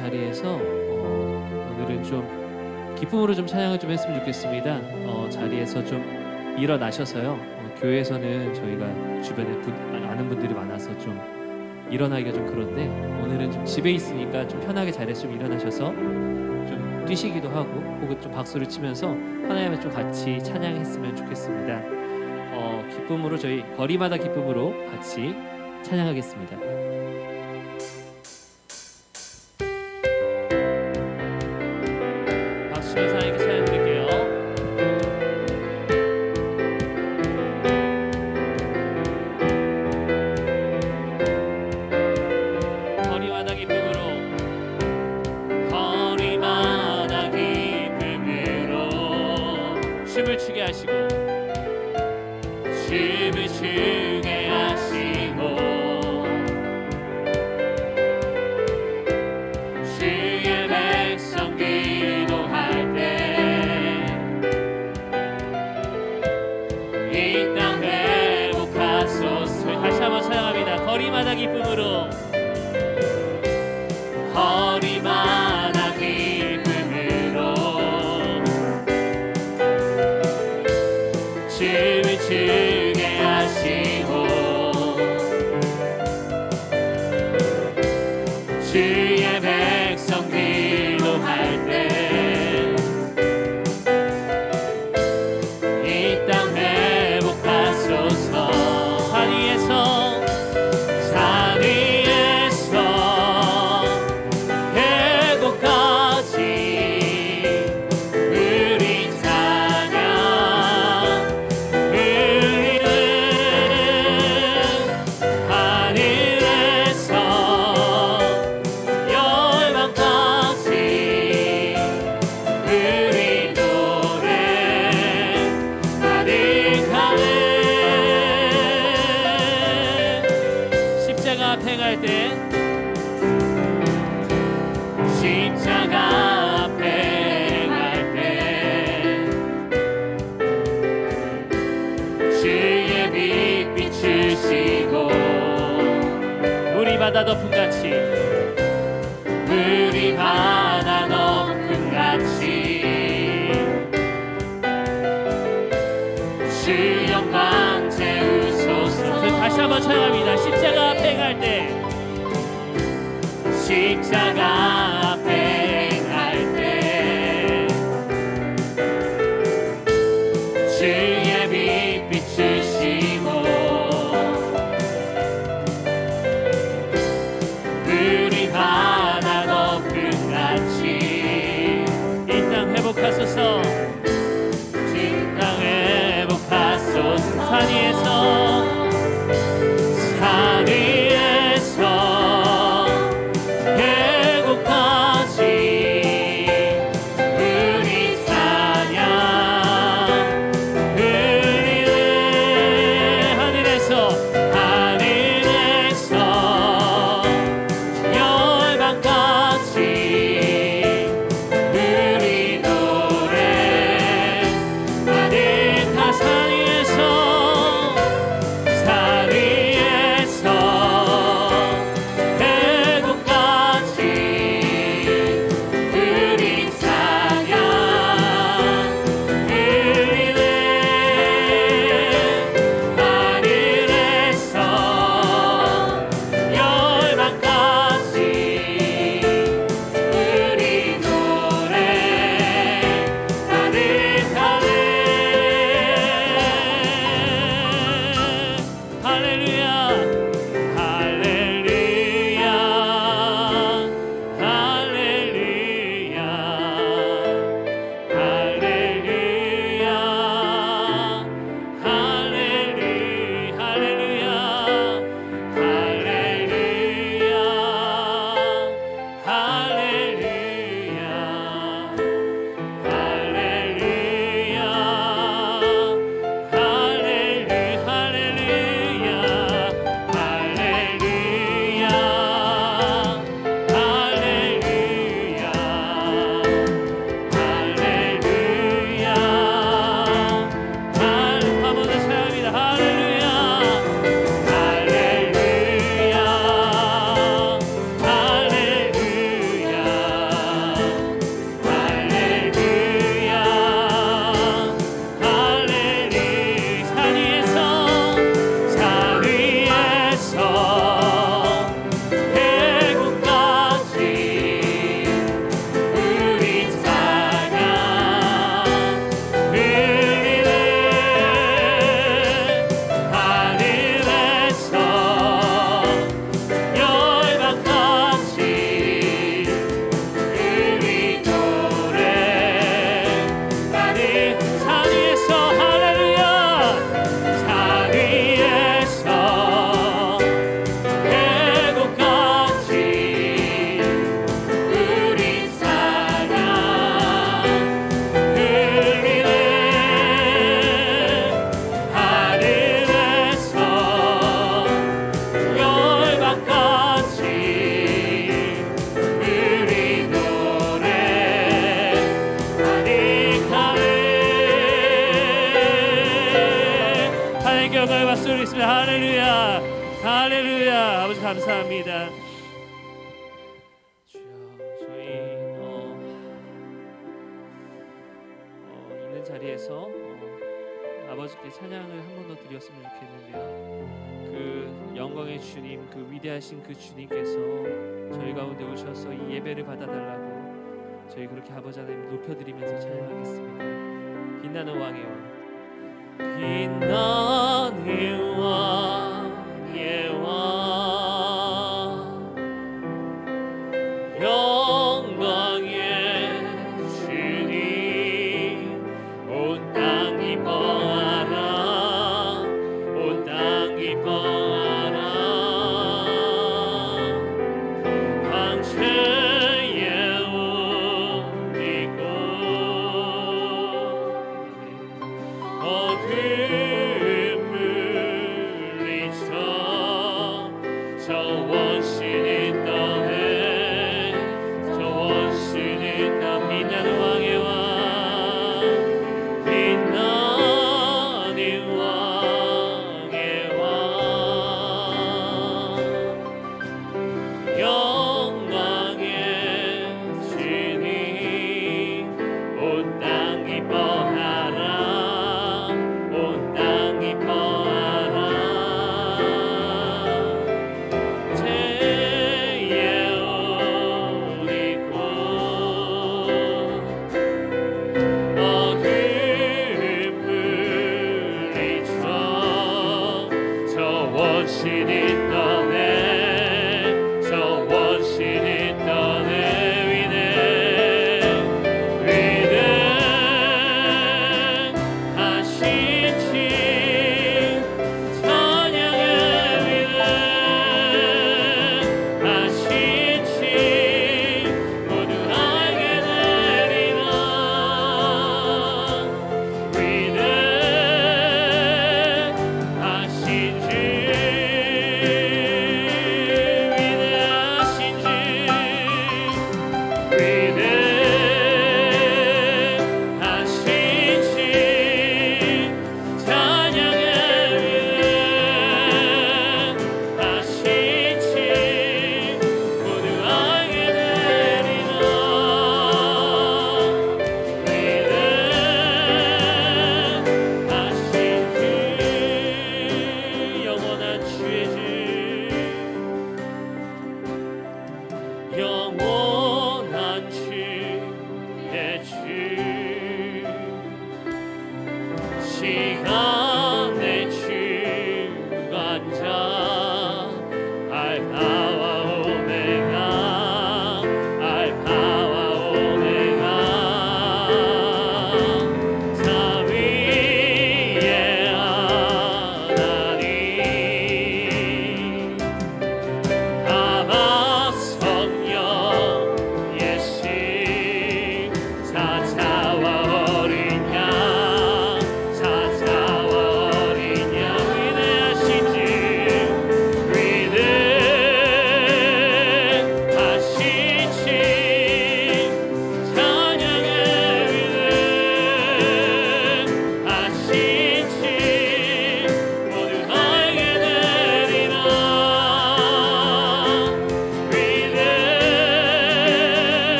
자리에서 오늘은 좀 기쁨으로 좀 찬양을 좀 했으면 좋겠습니다. 자리에서 좀 일어나셔서요. 교회에서는 저희가 주변에 아는 분들이 많아서 좀 일어나기가 좀 그런데 오늘은 좀 집에 있으니까 좀 편하게 자리에서 좀 일어나셔서 좀 뛰시기도 하고 혹은 좀 박수를 치면서 하나님을 좀 같이 찬양했으면 좋겠습니다. 기쁨으로 저희 거리마다 기쁨으로 같이 찬양하겠습니다. 박수 치면서 하나님께 찬양 드릴게요. 거리마다 기쁨으로 거리마다 기쁨으로 춤을 추게 하시고 춤을 추게 하시고 주의 백성 기도할 때 이 땅 회복하소서. 다시 한번 찬양합니다. 거리마다 기쁨으로 거리마다 기쁨으로 춤을 추게 하시고 주의 백성 기도할 때 이 땅 회복하소서. 산 위에서 회복까지 우리 찬양 흘리는 하늘에서 열방까지 우리 노래 가득하네. 십자가 앞에 갈 때 십자가 앞에 갈 때 주의 빛 비추시고 우리 바다 덮음 같이 우리 바다 덮음 같이 주 영광 채우소서. 다시 한번 찬양합니다. 십자가 앞에 갈 때 십자가 앞에 갈 때 주의 빛 비추시고 우리 바다 덮음 같이 이 땅 회복하소서. 이 땅 회복하소서. 산 위에서 회복까지 기도하겠습니다. 할렐루야, 할렐루야. 아버지 감사합니다. 주여, 저희 있는 자리에서 아버지께 찬양을 한 번 더 드렸으면 좋겠는데요. 그 영광의 주님, 그 위대하신 그 주님께서 저희 가운데 오셔서 이 예배를 받아달라고 저희 그렇게 아버지 하나님 높여드리면서 찬양하겠습니다. 빛나는 왕의 왕, 빛나는 왕의 왕, 영광의 주님, 온 땅이 뻐하라, 온 땅이 뻐하라. 황제의 옷 입고 어둠을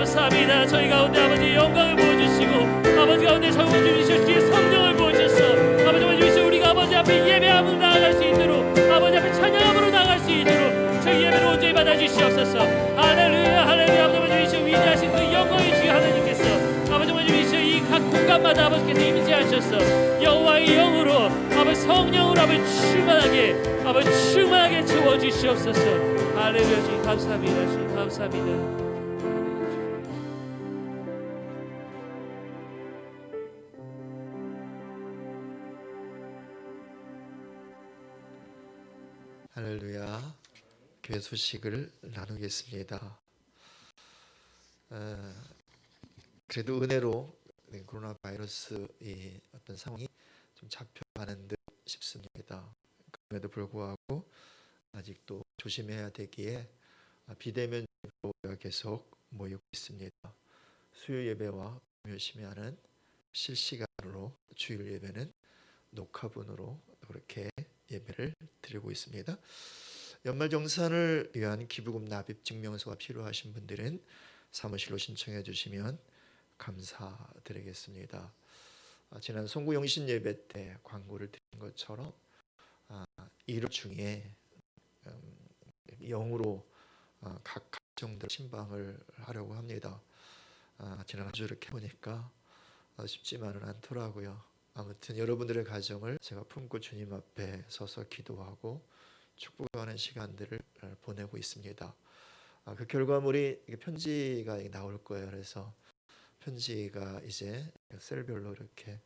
감사합니다. 저희 가운데 아버지 영광을 부어주시고 아버지 가운데 성령 주시고 주의 성령을 부어주셔서 아버지 주시고 우리가 아버지 앞에 예배함으로 나아갈 수 있도록 아버지 앞에 찬양함으로 나아갈 수 있도록 저희 예배를 온전히 받아주시옵소서. 할렐루야 할렐루야. 아버지 주시고 위대하신 그 영광의 주여 하나님께서 아버지 주시고 이 각 공간마다 아버지께서 임재하셔서 여호와의 영으로 아버지 성령으로 아버지 충만하게 채워주시옵소서. 할렐루야. 주님 감사합니다. 주님 감사합니다. 할렐루야. 교회 소식을 나누겠습니다. 그래도 은혜로 코로나 바이러스의 어떤 상황이 좀 잡혀가는 듯 싶습니다. 그럼에도 불구하고 아직도 조심해야 되기에 비대면 예배가 계속 모이고 있습니다. 수요 예배와 열심히 하는 실시간으로 주일 예배는 녹화분으로 그렇게 예배를 드리고 있습니다. 연말정산을 위한 기부금 납입 증명서가 필요하신 분들은 사무실로 신청해 주시면 감사드리겠습니다. 지난 송구영신 예배 때 광고를 드린 것처럼 1월 중에 영으로 각 가정들 신방을 하려고 합니다. 지난 한 주 이렇게 보니까 쉽지만은 않더라고요. 아무튼 여러분들의 가정을 제가 품고 주님 앞에 서서 기도하고 축복하는 시간들을 보내고 있습니다. 그 결과물이 편지가 나올 거예요. 그래서 편지가 이제 셀별로 이렇게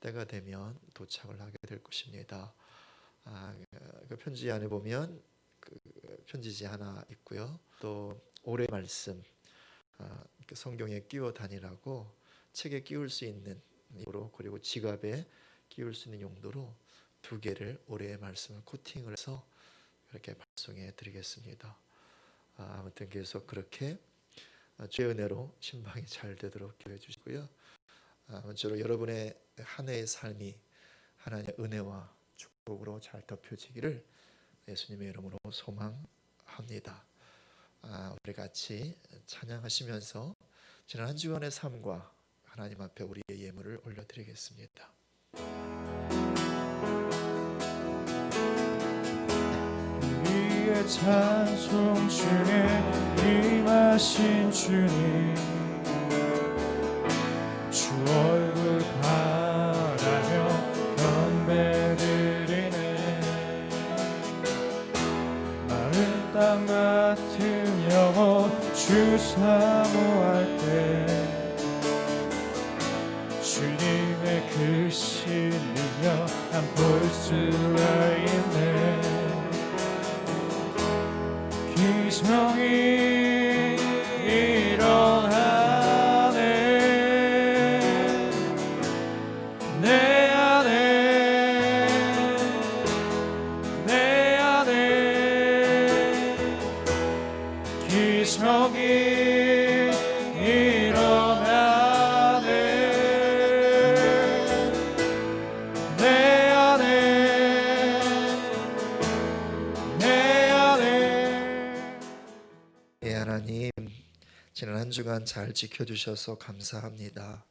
때가 되면 도착을 하게 될 것입니다. 그 편지 안에 보면 그 편지지 하나 있고요. 또 올해 말씀 성경에 끼워 다니라고 책에 끼울 수 있는 용도로 그리고 지갑에 끼울 수 있는 용도로 2개를 올해의 말씀을 코팅을 해서 이렇게 발송해 드리겠습니다. 아무튼 계속 그렇게 주의 은혜로 신방이 잘 되도록 기도해 주시고요. 아무쪼록 여러분의 한 해의 삶이 하나님의 은혜와 축복으로 잘 덮여지기를 예수님의 이름으로 소망합니다. 우리 같이 찬양하시면서 지난 한 주간의 삶과 하나님 앞에 우리의 예물을 올려드리겠습니다. 우리의 찬송 중에 임하신 주님 주 얼굴 바라며 경배드리네. 마른 땅 같은 영혼 주 사모할 때 주님의 그 신이며 난 볼 수가 있네. 기적이 일어나네. 내 안에 기적이 일어나네. 내 안에 하나님, 지난 한 주간 잘 지켜주셔서 감사합니다.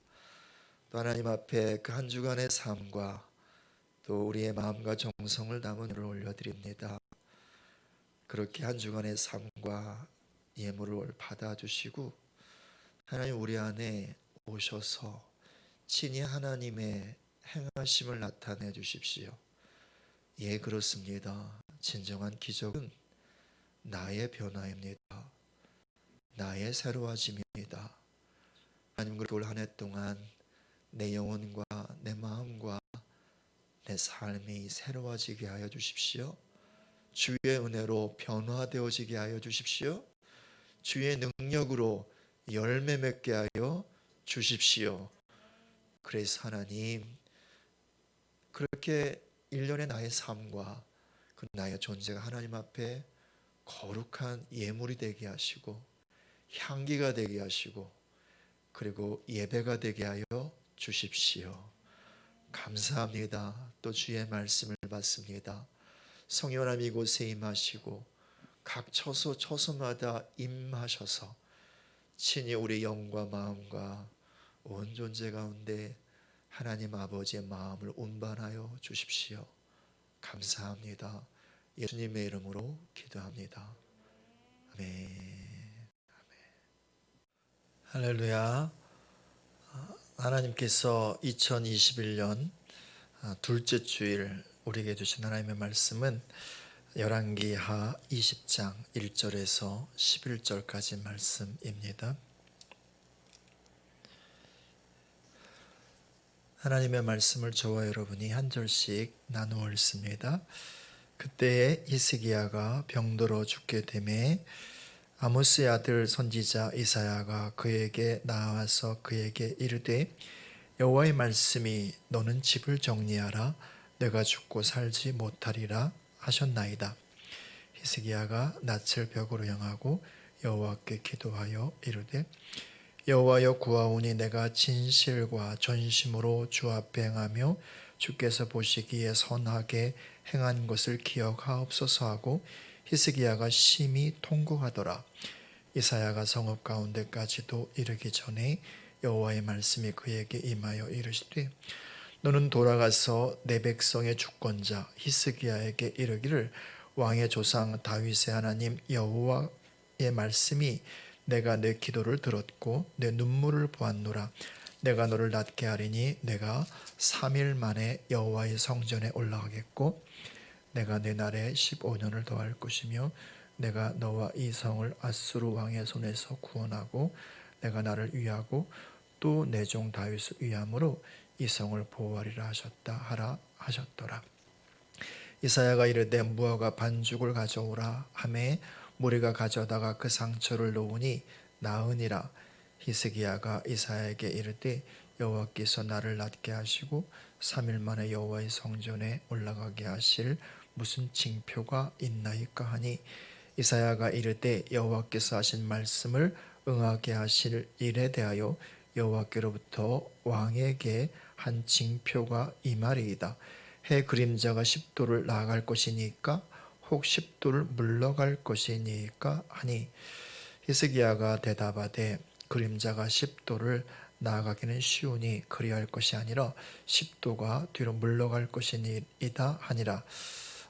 또 하나님 앞에 그 한 주간의 삶과 또 우리의 마음과 정성을 담은 예물을 올려드립니다. 그렇게 한 주간의 삶과 예물을 받아주시고 하나님 우리 안에 오셔서 친히 하나님의 행하심을 나타내 주십시오. 예, 그렇습니다. 진정한 기적은 나의 변화입니다. 나의 새로워짐입니다. 하나님, 그리고 올 한 해 동안 내 영혼과 내 마음과 내 삶이 새로워지게 하여 주십시오. 주의 은혜로 변화되어지게 하여 주십시오. 주의 능력으로 열매 맺게 하여 주십시오. 그래서 하나님, 그렇게 일련의 나의 삶과 그 나의 존재가 하나님 앞에 거룩한 예물이 되게 하시고 향기가 되게 하시고 그리고 예배가 되게 하여 주십시오. 감사합니다. 또 주의 말씀을 받습니다. 성령 하나님 이곳에 임하시고 각 처소마다 임하셔서 친히 우리 영과 마음과 온 존재 가운데 하나님 아버지의 마음을 운반하여 주십시오. 감사합니다. 예수님의 이름으로 기도합니다. 아멘. 할렐루야. 하나님께서 2021년 둘째 주일 우리에게 주신 하나님의 말씀은 열왕기하 20장 1절에서 11절까지 말씀입니다. 하나님의 말씀을 저와 여러분이 한 절씩 나누어 읽습니다. 그때에 히스기야가 병들어 죽게 되매 아모스의 아들 선지자 이사야가 그에게 나와서 그에게 이르되 여호와의 말씀이 너는 집을 정리하라 내가 죽고 살지 못하리라 하셨나이다. 히스기야가 낯을 벽으로 향하고 여호와께 기도하여 이르되 여호와여 구하오니 내가 진실과 전심으로 주 앞에 행하며 주께서 보시기에 선하게 행한 것을 기억하옵소서 하고 히스기야가 심히 통곡하더라. 이사야가 성읍 가운데까지도 이르기 전에 여호와의 말씀이 그에게 임하여 이르시되 너는 돌아가서 내 백성의 주권자 히스기야에게 이르기를 왕의 조상 다윗의 하나님 여호와의 말씀이 내가 내 기도를 들었고 내 눈물을 보았노라. 내가 너를 낫게 하리니 내가 3일 만에 여호와의 성전에 올라가겠고 내가 내 날에 15년을 더할 것이며 내가 너와 이 성을 아수르 왕의 손에서 구원하고 내가 나를 위하고 또 내 종 다윗을 위함으로 이 성을 보호하리라 하라 하셨더라. 이사야가 이르되 무화과 반죽을 가져오라 하매 무리가 가져다가 그 상처를 놓으니 나으니라. 히스기야가 이사야에게 이르되 여호와께서 나를 낫게 하시고 3일 만에 여호와의 성전에 올라가게 하실 무슨 징표가 있나이까 하니 이사야가 이르되 여호와께서 하신 말씀을 응하게 하실 일에 대하여 여호와께로부터 왕에게 한 징표가 임하리이다. 해 그림자가 10도를 나아갈 것이니까 혹 10도를 물러갈 것이니까 하니 히스기야가 대답하되 그림자가 10도를 나아가기는 쉬우니 그리할 것이 아니라 10도가 뒤로 물러갈 것이니이다 하니라.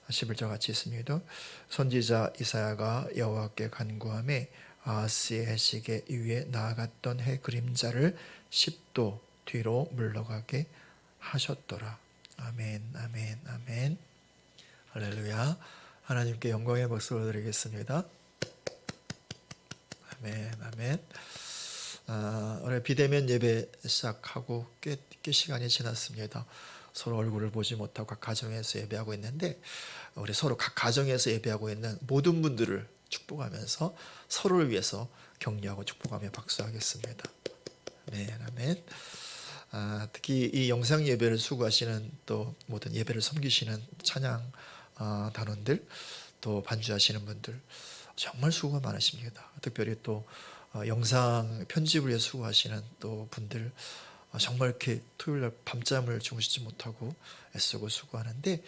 11절 같이 있습니다. 선지자 이사야가 여호와께 간구하매 아하스의 해시계 위에 나아갔던 해 그림자를 10도 뒤로 물러가게 하셨더라. 아멘, 아멘, 아멘. 할렐루야. 하나님께 영광의 박수를 드리겠습니다. 아멘, 아멘. 오늘 비대면 예배 시작하고 꽤 시간이 지났습니다. 서로 얼굴을 보지 못하고 각 가정에서 예배하고 있는데 우리 서로 각 가정에서 예배하고 있는 모든 분들을 축복하면서 서로를 위해서 격려하고 축복하며 박수하겠습니다. 아멘, 아멘. 특히 이 영상 예배를 수고하시는 또 모든 예배를 섬기시는 찬양 단원들 또 반주하시는 분들 정말 수고가 많으십니다. 특별히 또 영상 편집을 위해 수고하시는 또 분들 정말 이렇게 토요일날 밤잠을 주무시지 못하고 애쓰고 수고하는데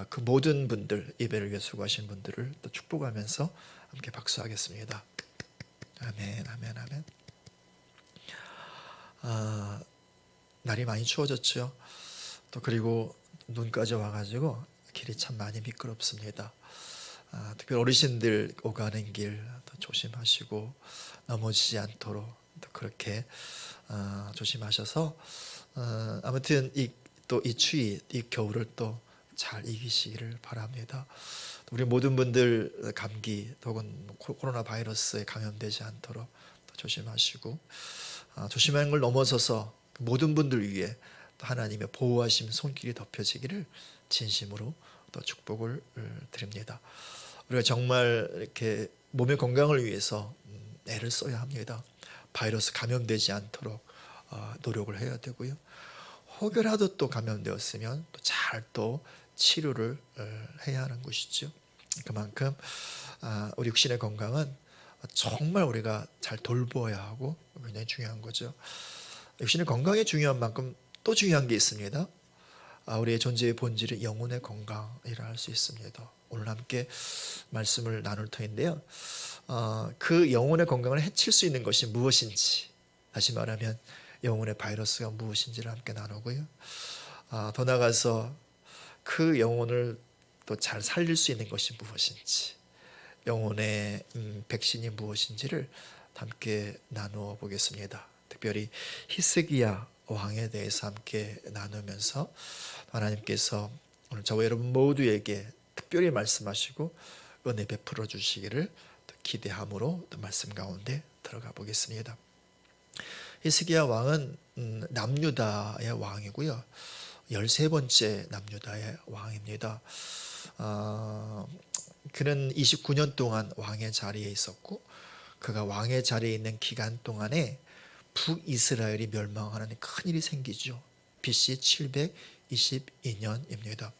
그 모든 분들 예배를 위해 수고하시는 분들을 또 축복하면서 함께 박수하겠습니다. 아멘, 아멘, 아멘. 날이 많이 추워졌죠. 또 그리고 눈까지 와가지고 길이 참 많이 미끄럽습니다. 특별히 어르신들 오가는 길 조심하시고 넘어지지 않도록 또 그렇게 조심하셔서 아무튼 이 추위, 이 겨울을 또 잘 이기시기를 바랍니다. 우리 모든 분들 감기 혹은 코로나 바이러스에 감염되지 않도록 조심하시고, 조심하는 걸 넘어서서 모든 분들 위해 또 하나님의 보호하심 손길이 덮여지기를 진심으로 또 축복을 드립니다. 우리가 정말 이렇게 몸의 건강을 위해서 애를 써야 합니다. 바이러스 감염되지 않도록 노력을 해야 되고요. 혹여라도 또 감염되었으면 또 잘 또 치료를 해야 하는 것이죠. 그만큼 우리 육신의 건강은 정말 우리가 잘 돌보아야 하고 굉장히 중요한 거죠. 육신의 건강이 중요한 만큼 또 중요한 게 있습니다. 우리의 존재의 본질은 영혼의 건강이라 할 수 있습니다. 오늘 함께 말씀을 나눌 터인데요. 그 영혼의 건강을 해칠 수 있는 것이 무엇인지, 다시 말하면 영혼의 바이러스가 무엇인지를 함께 나누고요. 더 나아가서 그 영혼을 또 잘 살릴 수 있는 것이 무엇인지, 영혼의 백신이 무엇인지를 함께 나누어 보겠습니다. 특별히 히스기야 왕에 대해서 함께 나누면서 하나님께서 오늘 저와 여러분 모두에게 특별히 말씀하시고 은혜 베풀어 주시기를 기대함으로 또 말씀 가운데 들어가 보겠습니다. 히스기야 왕은 남유다의 왕이고요. 13번째 남유다의 왕입니다. 그는 29년 동안 왕의 자리에 있었고, 그가 왕의 자리에 있는 기간 동안에 북이스라엘이 멸망하는 큰일이 생기죠. BC 722년입니다.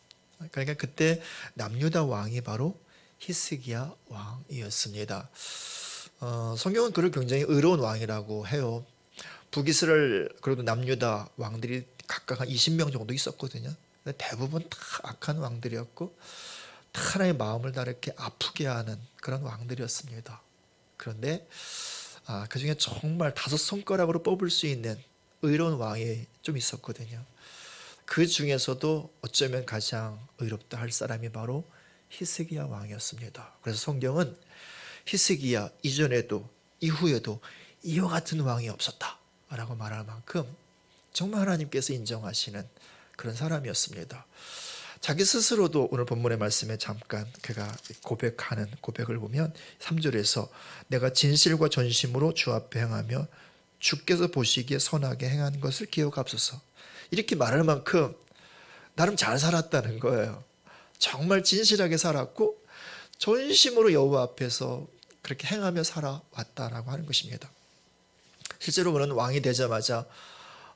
그러니까 그때 남유다 왕이 바로 히스기야 왕이었습니다. 성경은 그를 굉장히 의로운 왕이라고 해요. 북이스라엘 그리고 남유다 왕들이 각각 한 20명 정도 있었거든요. 근데 대부분 다 악한 왕들이었고 다 하나의 마음을 다 이렇게 아프게 하는 그런 왕들이었습니다. 그런데 그 중에 정말 5손가락으로 뽑을 수 있는 의로운 왕이 좀 있었거든요. 그 중에서도 어쩌면 가장 의롭다 할 사람이 바로 히스기야 왕이었습니다. 그래서 성경은 히스기야 이전에도 이후에도 이와 같은 왕이 없었다라고 말할 만큼 정말 하나님께서 인정하시는 그런 사람이었습니다. 자기 스스로도 오늘 본문의 말씀에 잠깐 그가 고백하는 고백을 보면 3절에서 내가 진실과 전심으로 주 앞에 행하며 주께서 보시기에 선하게 행한 것을 기억하옵소서, 이렇게 말할 만큼 나름 잘 살았다는 거예요. 정말 진실하게 살았고 전심으로 여호와 앞에서 그렇게 행하며 살아왔다라고 하는 것입니다. 실제로 그는 왕이 되자마자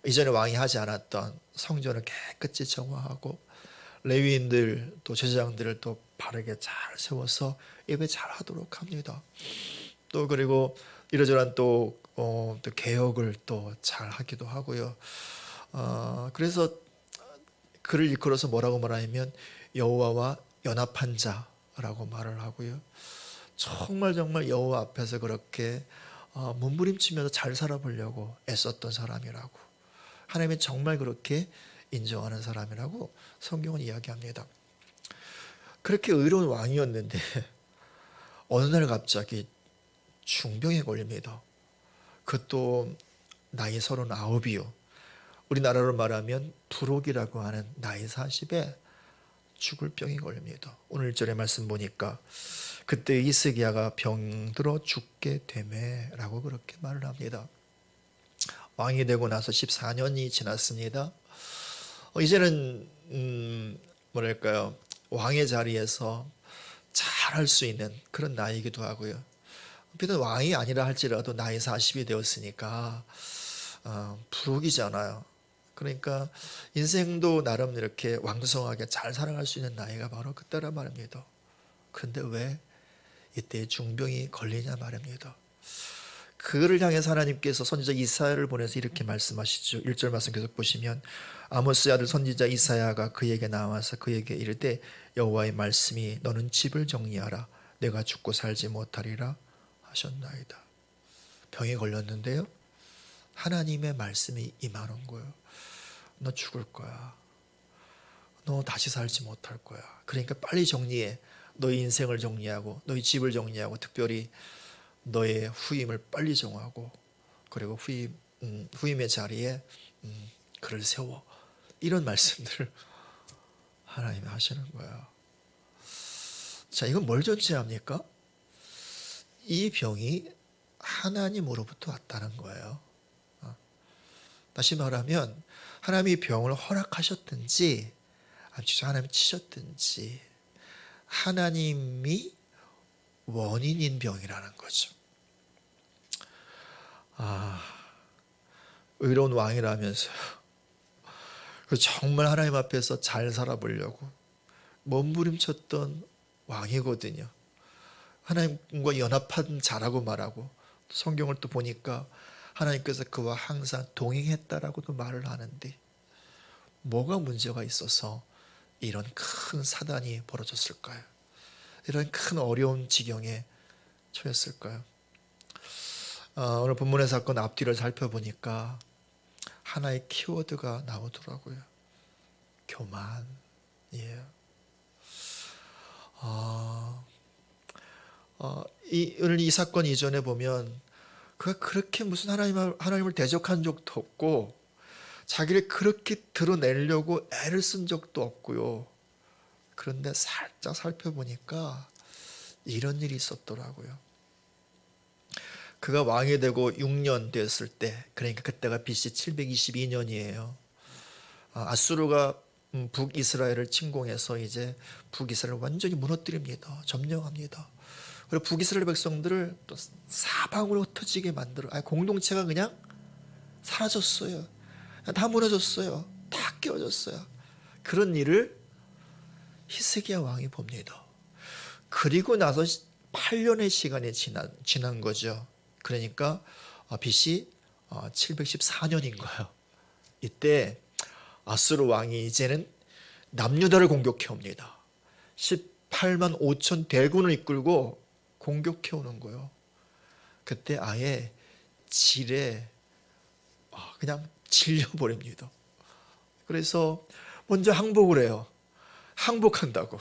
이전에 왕이 하지 않았던 성전을 깨끗이 정화하고 레위인들 또 제사장들을 또 바르게 잘 세워서 예배 잘 하도록 합니다. 또 그리고 이러저러한 또 개혁을 또 잘 하기도 하고요. 그래서 그를 일컬어서 뭐라고 말하냐면 여호와와 연합한 자라고 말을 하고요. 정말 여호와 앞에서 그렇게 몸부림치면서 잘 살아보려고 애썼던 사람이라고, 하나님이 정말 그렇게 인정하는 사람이라고 성경은 이야기합니다. 그렇게 의로운 왕이었는데 어느 날 갑자기 중병에 걸립니다. 그것도 나이 39이요. 우리나라로 말하면 불혹이라고 하는 나이 40에 죽을 병이 걸립니다. 오늘 1절의 말씀 보니까 그때 히스기야가 병들어 죽게 되매라고 그렇게 말을 합니다. 왕이 되고 나서 14년이 지났습니다. 이제는 뭐랄까요, 왕의 자리에서 잘할 수 있는 그런 나이이기도 하고요. 비록 왕이 아니라 할지라도 나이 40이 되었으니까 불혹이잖아요. 그러니까 인생도 나름 이렇게 왕성하게 잘 살아갈 수 있는 나이가 바로 그때란 말입니다. 그런데 왜 이때 중병이 걸리냐 말입니다. 그를 향해서 하나님께서 선지자 이사야를 보내서 이렇게 말씀하시죠. 1절 말씀 계속 보시면 아모스의 아들 선지자 이사야가 그에게 나와서 그에게 이르되 여호와의 말씀이 너는 집을 정리하라 내가 죽고 살지 못하리라 하셨나이다. 병에 걸렸는데요, 하나님의 말씀이 임하는 거예요. 너 죽을 거야. 너 다시 살지 못할 거야. 그러니까 빨리 정리해. 너의 인생을 정리하고 너의 집을 정리하고 특별히 너의 후임을 빨리 정하고, 그리고 후임의 자리에 그를 세워. 이런 말씀들을 하나님이 하시는 거예요. 자, 이건 뭘 전제합니까? 이 병이 하나님으로부터 왔다는 거예요. 다시 말하면 하나님이 병을 허락하셨든지 하나님이 치셨든지 하나님이 원인인 병이라는 거죠. 의로운 왕이라면서요. 정말 하나님 앞에서 잘 살아보려고 몸부림쳤던 왕이거든요. 하나님과 연합한 자라고 말하고, 성경을 또 보니까 하나님께서 그와 항상 동행했다라고도 말을 하는데, 뭐가 문제가 있어서 이런 큰 사단이 벌어졌을까요? 이런 큰 어려운 지경에 처했을까요? 오늘 본문의 사건 앞뒤를 살펴보니까 하나의 키워드가 나오더라고요. 교만이에요. 오늘 이 사건 이전에 보면 그가 그렇게 무슨 하나님을 대적한 적도 없고 자기를 그렇게 드러내려고 애를 쓴 적도 없고요. 그런데 살짝 살펴보니까 이런 일이 있었더라고요. 그가 왕이 되고 6년 됐을 때, 그러니까 그때가 BC 722년이에요. 아수르가 북이스라엘을 침공해서 이제 북이스라엘을 완전히 무너뜨립니다. 점령합니다. 그리고 북이스라엘 백성들을 또 사방으로 흩어지게 만들어, 공동체가 그냥 사라졌어요. 다 무너졌어요. 다 깨어졌어요. 그런 일을 히스기야 왕이 봅니다. 그리고 나서 8년의 시간이 지난 거죠. 그러니까 BC 714년인 거예요. 이때 아수르 왕이 이제는 남유다를 공격해 옵니다. 18만 5천 대군을 이끌고 공격해 오는 거예요. 그때 아예 질에 그냥 질려버립니다. 그래서 먼저 항복을 해요. 항복한다고,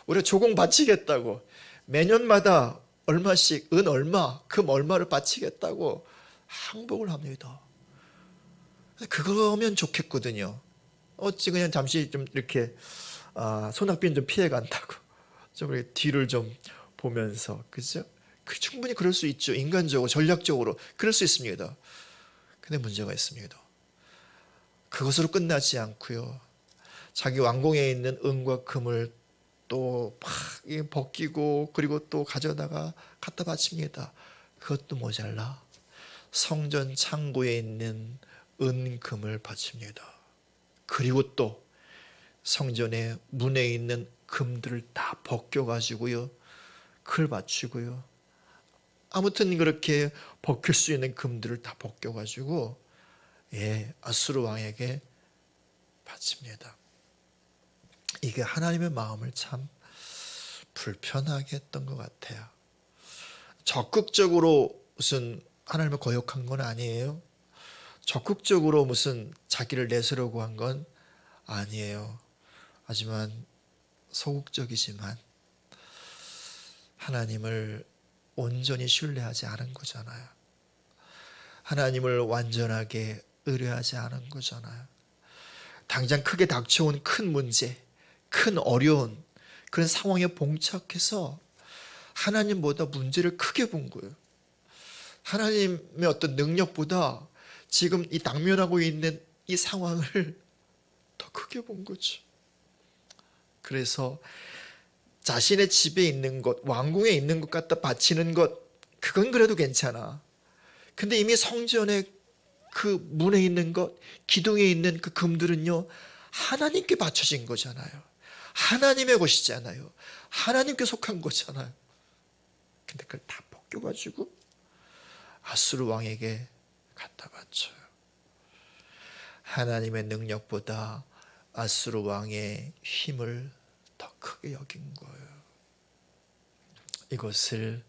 우리가 조공 바치겠다고, 매년마다 얼마씩, 은 얼마, 금 얼마를 바치겠다고 항복을 합니다. 그거면 좋겠거든요. 어찌 그냥 잠시 좀 이렇게 손흥빈 좀 피해 간다고 좀 이렇게 뒤를 좀 보면서, 그죠? 충분히 그럴 수 있죠. 인간적으로, 전략적으로 그럴 수 있습니다. 근데 문제가 있습니다. 그것으로 끝나지 않고요. 자기 왕궁에 있는 은과 금을 또 막 벗기고 그리고 또 가져다가 갖다 바칩니다. 그것도 모자라 성전 창고에 있는 은금을 바칩니다. 그리고 또 성전의 문에 있는 금들을 다 벗겨가지고요, 그걸 바치고요. 아무튼 그렇게 벗길 수 있는 금들을 다 벗겨가지고 아수르 왕에게 바칩니다. 이게 하나님의 마음을 참 불편하게 했던 것 같아요. 적극적으로 무슨 하나님을 거역한 건 아니에요. 적극적으로 무슨 자기를 내세우려고 한 건 아니에요. 하지만 소극적이지만 하나님을 온전히 신뢰하지 않은 거잖아요. 하나님을 완전하게 의뢰하지 않은 거잖아요. 당장 크게 닥쳐온 큰 문제, 큰 어려운 그런 상황에 봉착해서 하나님보다 문제를 크게 본 거예요. 하나님의 어떤 능력보다 지금 이 당면하고 있는 이 상황을 더 크게 본 거죠. 그래서 자신의 집에 있는 것, 왕궁에 있는 것 갖다 바치는 것, 그건 그래도 괜찮아. 근데 이미 성전에 그 문에 있는 것, 기둥에 있는 그 금들은요, 하나님께 바쳐진 거잖아요. 하나님의 것이잖아요. 하나님께 속한 거잖아요. 근데 그걸 다 벗겨가지고 아수르 왕에게 갖다 바쳐요. 하나님의 능력보다 아수르 왕의 힘을 더 크게 여긴 거예요. 이것을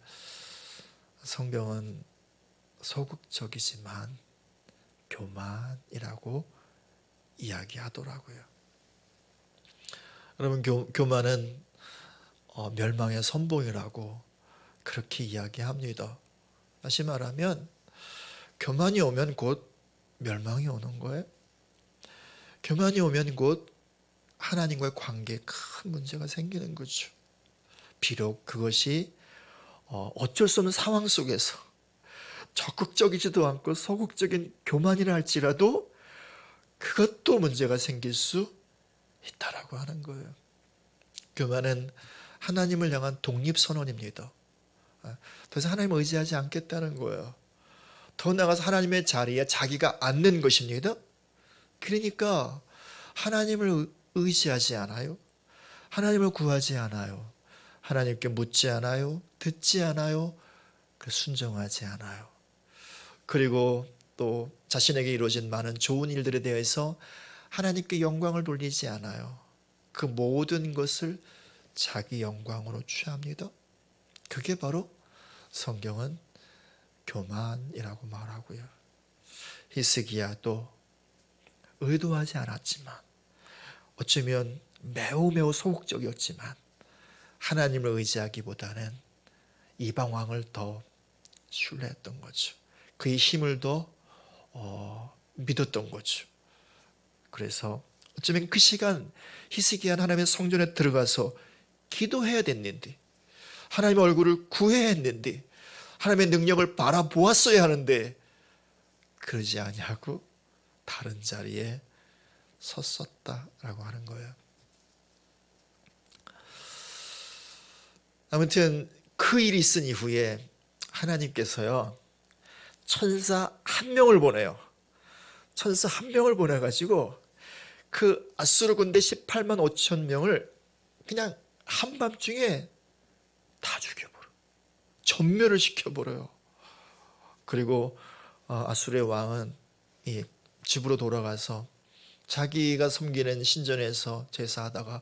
성경은 소극적이지만 교만이라고 이야기하더라고요. 여러분, 교만은 멸망의 선봉이라고 그렇게 이야기합니다. 다시 말하면 교만이 오면 곧 멸망이 오는 거예요. 교만이 오면 곧 하나님과의 관계에 큰 문제가 생기는 거죠. 비록 그것이 어쩔 수 없는 상황 속에서 적극적이지도 않고 소극적인 교만이라 할지라도 그것도 문제가 생길 수 있다라고 하는 거예요. 교만은 하나님을 향한 독립선언입니다. 더 이상 하나님을 의지하지 않겠다는 거예요. 더 나아가서 하나님의 자리에 자기가 앉는 것입니다. 그러니까 하나님을 의지하지 않아요. 하나님을 구하지 않아요. 하나님께 묻지 않아요. 듣지 않아요. 순종하지 않아요. 그리고 또 자신에게 이루어진 많은 좋은 일들에 대해서 하나님께 영광을 돌리지 않아요. 그 모든 것을 자기 영광으로 취합니다. 그게 바로 성경은 교만이라고 말하고요. 히스기야도 의도하지 않았지만 어쩌면 매우 소극적이었지만 하나님을 의지하기보다는 이방 왕을 더 신뢰했던 거죠. 그의 힘을 더 믿었던 거죠. 그래서 어쩌면 그 시간 히스기야는 하나님의 성전에 들어가서 기도해야 됐는데, 하나님의 얼굴을 구해야 했는데, 하나님의 능력을 바라보았어야 하는데 그러지 아니하고 다른 자리에 섰었다라고 하는 거예요. 아무튼 그 일이 있은 이후에 하나님께서요 천사 한 명을 보내요. 천사 한 명을 보내가지고 그 아수르 군대 18만 5천 명을 그냥 한밤중에 다 죽여버려. 전멸을 시켜버려요. 그리고 아수르의 왕은 이 집으로 돌아가서 자기가 섬기는 신전에서 제사하다가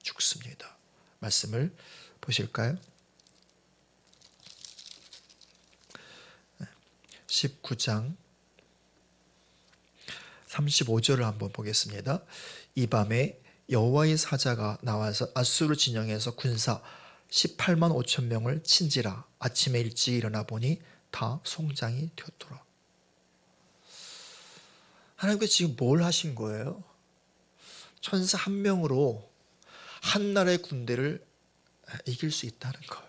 죽습니다. 말씀을 보실까요? 19장 35절을 한번 보겠습니다. 이 밤에 여호와의 사자가 나와서 아수르 진영에서 군사 18만 5천 명을 친지라. 아침에 일찍 일어나 보니 다 송장이 되었더라. 하나님께서 지금 뭘 하신 거예요? 천사 한 명으로 한 나라의 군대를 이길 수 있다는 거예요.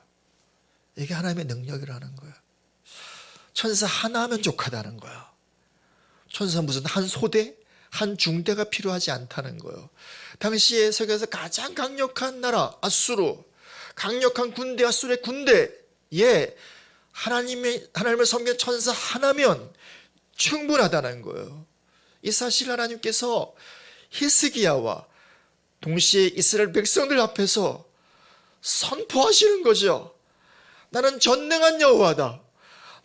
이게 하나님의 능력이라는 거예요. 천사 하나면 족하다는 거예요. 천사 무슨 한 소대, 한 중대가 필요하지 않다는 거예요. 당시에 세계에서 가장 강력한 나라 아수르, 강력한 군대 아수르의 군대에 하나님을 섬기는 천사 하나면 충분하다는 거예요. 이 사실 하나님께서 히스기야와 동시에 이스라엘 백성들 앞에서 선포하시는 거죠. 나는 전능한 여호와다.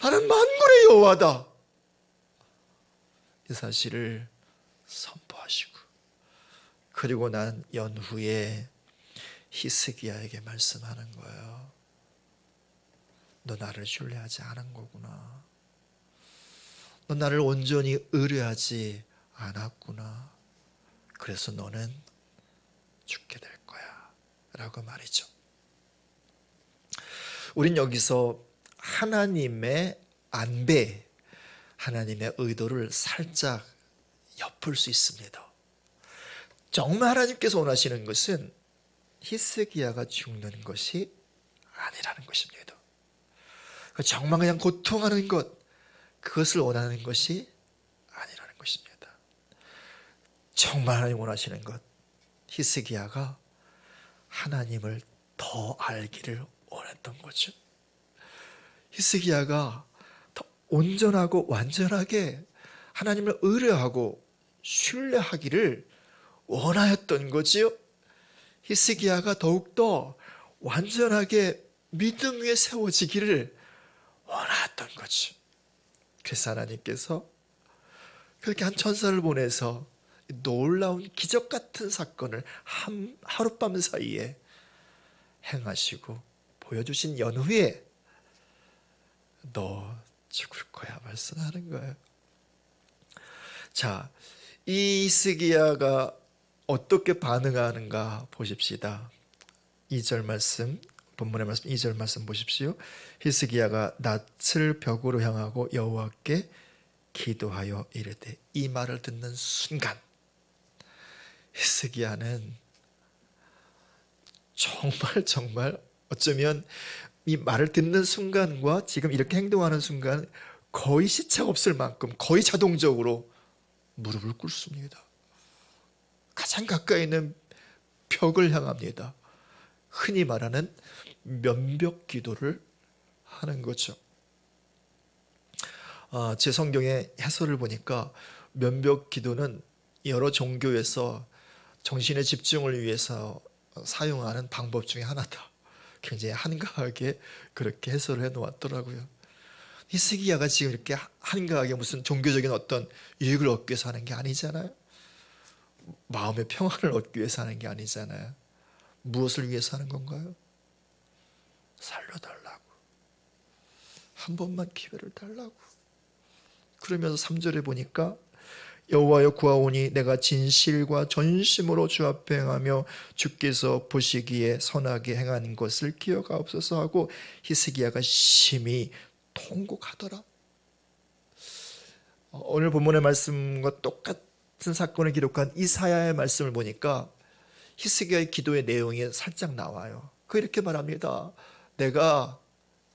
나는 만군의 여호와다. 이 사실을 선포하시고, 그리고 난 연후에 히스기야에게 말씀하는 거예요. 너 나를 신뢰하지 않은 거구나. 너 나를 온전히 의뢰하지 않았구나. 그래서 너는 죽게 될 거야 라고 말이죠. 우린 여기서 하나님의 안배, 하나님의 의도를 살짝 엿볼 수 있습니다. 정말 하나님께서 원하시는 것은 히스기야가 죽는 것이 아니라는 것입니다. 정말 그냥 고통하는 것, 그것을 원하는 것이 아니라는 것입니다. 정말 하나님 원하시는 것, 히스기야가 하나님을 더 알기를 원했던 거죠. 히스기야가 더 온전하고 완전하게 하나님을 의뢰하고 신뢰하기를 원하였던 거지요. 히스기야가 더욱더 완전하게 믿음 위에 세워지기를 원하였던 거죠. 그래서 하나님께서 그렇게 한 천사를 보내서 놀라운 기적 같은 사건을 하룻밤 사이에 행하시고 보여주신 연후에 너 죽을 거야 말씀하는 거예요. 자, 이 히스기야가 어떻게 반응하는가 보십시다. 2절 말씀, 본문의 말씀 2절 말씀 보십시오. 히스기야가 낯을 벽으로 향하고 여호와께 기도하여 이르되, 이 말을 듣는 순간 히스기야는 정말 어쩌면 이 말을 듣는 순간과 지금 이렇게 행동하는 순간 거의 시차가 없을 만큼 거의 자동적으로 무릎을 꿇습니다. 가장 가까이 있는 벽을 향합니다. 흔히 말하는 면벽 기도를 하는 거죠. 제 성경의 해설을 보니까 면벽 기도는 여러 종교에서 정신의 집중을 위해서 사용하는 방법 중에 하나다. 굉장히 한가하게 그렇게 해설을 해놓았더라고요. 히스기야가 지금 이렇게 한가하게 무슨 종교적인 어떤 유익을 얻기 위해서 하는 게 아니잖아요. 마음의 평안을 얻기 위해서 하는 게 아니잖아요. 무엇을 위해서 하는 건가요? 살려달라고. 한 번만 기회를 달라고. 그러면서 3절에 보니까 여호와여 구하오니 내가 진실과 전심으로 주 앞에 행하며 주께서 보시기에 선하게 행한 것을 기억하옵소서 하고 히스기야가 심히 통곡하더라. 오늘 본문의 말씀과 똑같은 사건을 기록한 이사야의 말씀을 보니까 히스기야의 기도의 내용이 살짝 나와요. 그 이렇게 말합니다. 내가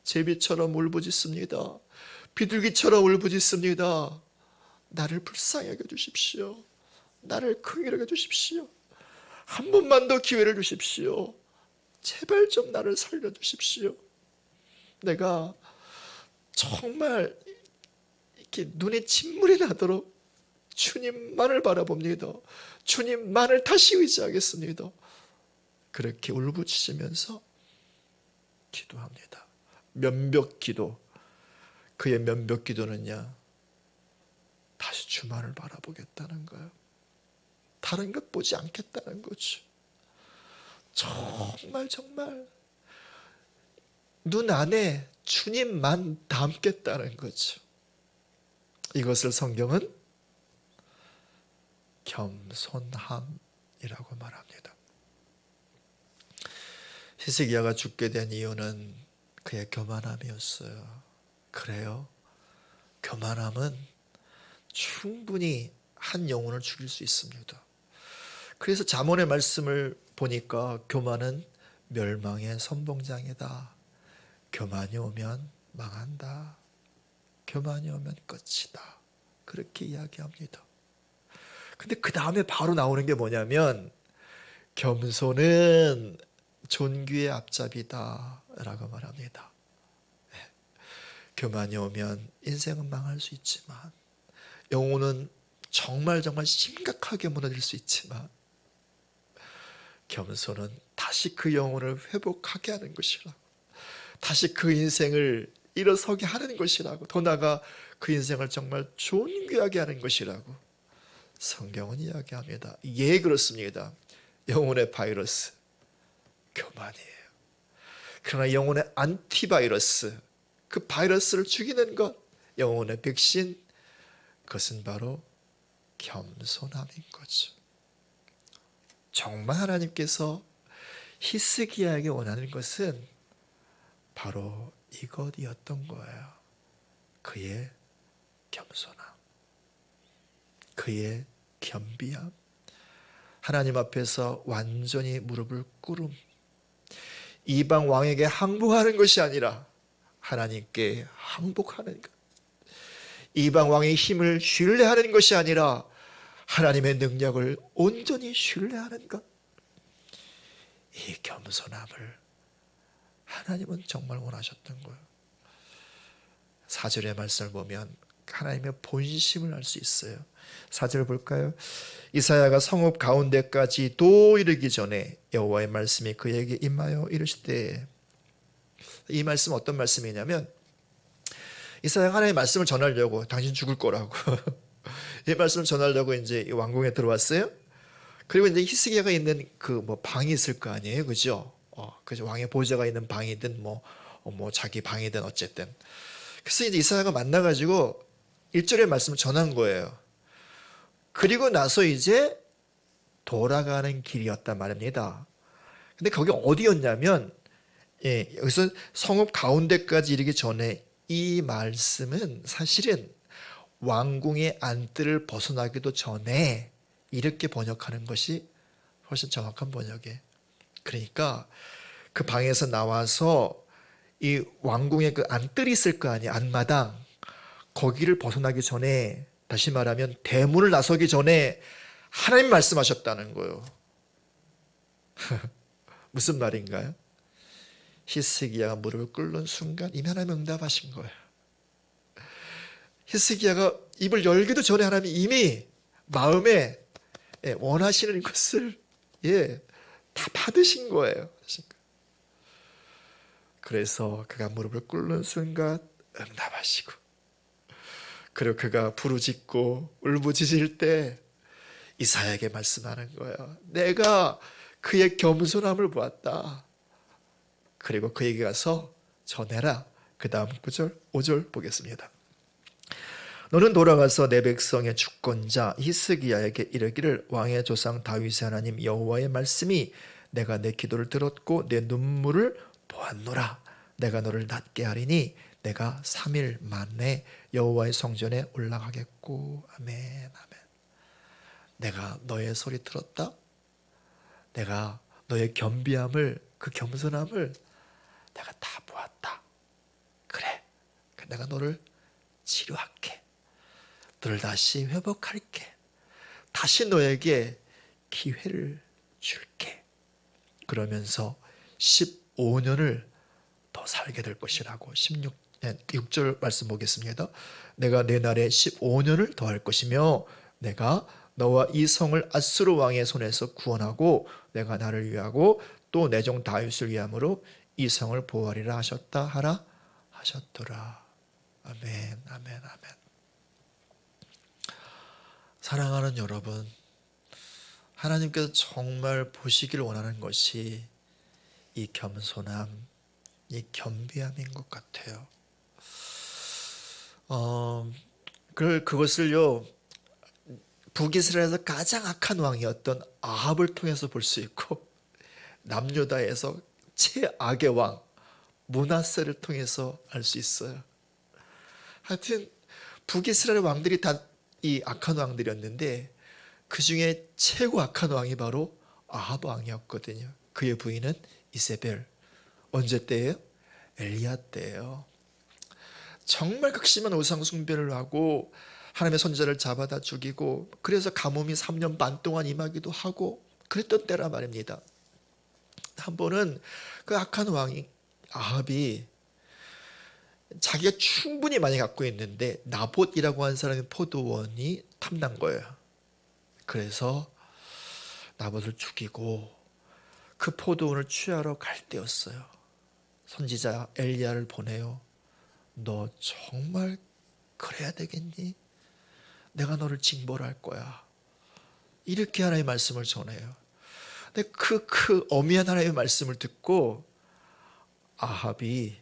제비처럼 울부짖습니다. 비둘기처럼 울부짖습니다. 나를 불쌍히 여겨주십시오. 나를 긍휼히 여겨주십시오. 한 번만 더 기회를 주십시오. 제발 좀 나를 살려주십시오. 내가 정말 이렇게 눈에 진물이 나도록 주님만을 바라봅니다. 주님만을 다시 의지하겠습니다. 그렇게 울부짖으면서 기도합니다. 면벽 기도. 그의 면벽 기도는요, 다시 주만을 바라보겠다는 거예요. 다른 것 보지 않겠다는 거죠. 정말 눈 안에 주님만 담겠다는 거죠. 이것을 성경은 겸손함이라고 말합니다. 히스기야가 죽게 된 이유는 그의 교만함이었어요. 그래요. 교만함은 충분히 한 영혼을 죽일 수 있습니다. 그래서 잠언의 말씀을 보니까 교만은 멸망의 선봉장이다. 교만이 오면 망한다. 교만이 오면 끝이다. 그렇게 이야기합니다. 근데 그 다음에 바로 나오는 게 뭐냐면 겸손은 존귀의 앞잡이다 라고 말합니다. 교만이 오면 인생은 망할 수 있지만 영혼은 정말 심각하게 무너질 수 있지만 겸손은 다시 그 영혼을 회복하게 하는 것이라고, 다시 그 인생을 일어서게 하는 것이라고, 더 나아가 그 인생을 정말 존귀하게 하는 것이라고 성경은 이야기합니다. 예, 그렇습니다. 영혼의 바이러스 교만이에요. 그러나 영혼의 안티바이러스, 그 바이러스를 죽이는 것, 영혼의 백신, 그것은 바로 겸손함인 거죠. 정말 하나님께서 히스기야에게 원하는 것은 바로 이것이었던 거예요. 그의 겸손함, 그의 겸비함, 하나님 앞에서 완전히 무릎을 꿇음, 이방 왕에게 항복하는 것이 아니라 하나님께 항복하는 것, 이방 왕의 힘을 신뢰하는 것이 아니라 하나님의 능력을 온전히 신뢰하는 것, 이 겸손함을 하나님은 정말 원하셨던 거예요. 4절의 말씀을 보면 하나님의 본심을 알 수 있어요. 4절 볼까요? 이사야가 성읍 가운데까지도 이르기 전에 여호와의 말씀이 그에게 임하여 이르시되, 이 말씀은 어떤 말씀이냐면 이사야가 하나님의 말씀을 전하려고, 당신 죽을 거라고 이 말씀을 전하려고 이제 왕궁에 들어왔어요. 그리고 이제 히스기야가 있는 그 방이 있을 거 아니에요, 그죠? 그죠? 왕의 보좌가 있는 방이든 뭐 자기 방이든 어쨌든. 그래서 이제 이사야가 만나가지고 1절의 말씀을 전한 거예요. 그리고 나서 이제 돌아가는 길이었단 말입니다. 근데 거기 어디였냐면, 여기서 성읍 가운데까지 이르기 전에 이 말씀은 사실은 왕궁의 안뜰을 벗어나기도 전에 이렇게 번역하는 것이 훨씬 정확한 번역이에요. 그러니까 그 방에서 나와서 이 왕궁에 그 안뜰이 있을 거 아니에요. 안마당. 거기를 벗어나기 전에, 다시 말하면 대문을 나서기 전에 하나님 말씀하셨다는 거예요. 무슨 말인가요? 히스기야가 무릎을 꿇는 순간 이미 하나님 응답하신 거예요. 히스기야가 입을 열기도 전에 하나님이 이미 마음에 원하시는 것을 다 받으신 거예요. 그래서 그가 무릎을 꿇는 순간 응답하시고, 그리고 그가 부르짖고 울부짖을 때 이사야에게 말씀하는 거예요. 내가 그의 겸손함을 보았다. 그리고 그에게 가서 전해라. 그 다음 9절 5절 보겠습니다. 너는 돌아가서 내 백성의 주권자 히스기야에게 이르기를 왕의 조상 다윗의 하나님 여호와의 말씀이 내가 내 기도를 들었고 내 눈물을 보았노라. 내가 너를 낫게 하리니 내가 3일 만에 여호와의 성전에 올라가겠고. 아멘 아멘. 내가 너의 소리 들었다. 내가 너의 겸비함을, 그 겸손함을 내가 다 보았다. 그래, 내가 너를 치료할게. 너를 다시 회복할게. 다시 너에게 기회를 줄게. 그러면서 15년을 더 살게 될 것이라고 6절 말씀 보겠습니다. 내가 내 날에 15년을 더 할 것이며 내가 너와 이 성을 아수르 왕의 손에서 구원하고 내가 나를 위하고 또 내 종 다윗을 위함으로 이 성을 보호하리라 하셨다 하라 하셨더라. 아멘 아멘 아멘. 사랑하는 여러분, 하나님께서 정말 보시길 원하는 것이 이 겸손함, 이 겸비함인 것 같아요. 그것을요, 북이스라엘에서 가장 악한 왕이었던 아합을 통해서 볼 수 있고, 남유다에서 최악의 왕 므낫세를 통해서 알 수 있어요. 하여튼 북이스라엘 왕들이 다 이 악한 왕들이었는데 그 중에 최고 악한 왕이 바로 아합 왕이었거든요. 그의 부인은 이세벨. 언제 때예요? 엘리야 때예요. 정말 극심한 우상 숭배를 하고 하나님의 선지자를 잡아다 죽이고, 그래서 가뭄이 3년 반 동안 임하기도 하고 그랬던 때라 말입니다. 한 번은 그 악한 왕이 아합이 자기가 충분히 많이 갖고 있는데 나봇이라고 하는 사람의 포도원이 탐난 거예요. 그래서 나봇을 죽이고 그 포도원을 취하러 갈 때였어요. 선지자 엘리야를 보내요. 너 정말 그래야 되겠니? 내가 너를 징벌할 거야. 이렇게 하나님의 말씀을 전해요. 근데 그 어미한 하나님의 말씀을 듣고 아합이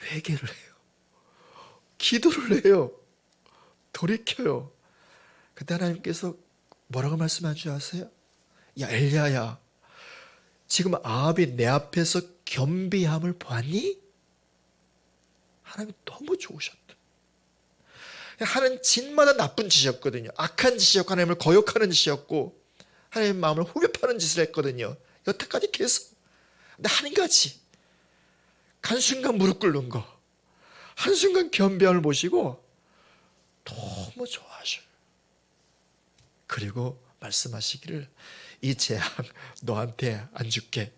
회개를 해요. 기도를 해요. 돌이켜요. 그때 하나님께서 뭐라고 말씀한 줄 아세요? 야 엘리야야, 지금 아합이 내 앞에서 겸비함을 보았니? 하나님이 너무 좋으셨다. 하는 짓마다 나쁜 짓이었거든요. 악한 짓이었고 하나님을 거역하는 짓이었고 하나님의 마음을 후벼파는 짓을 했거든요. 여태까지 계속. 근데 한 가지, 한순간 무릎 꿇는 거, 한순간 겸비함을 보시고 너무 좋아하셔요. 그리고 말씀하시기를 이 재앙 너한테 안 줄게.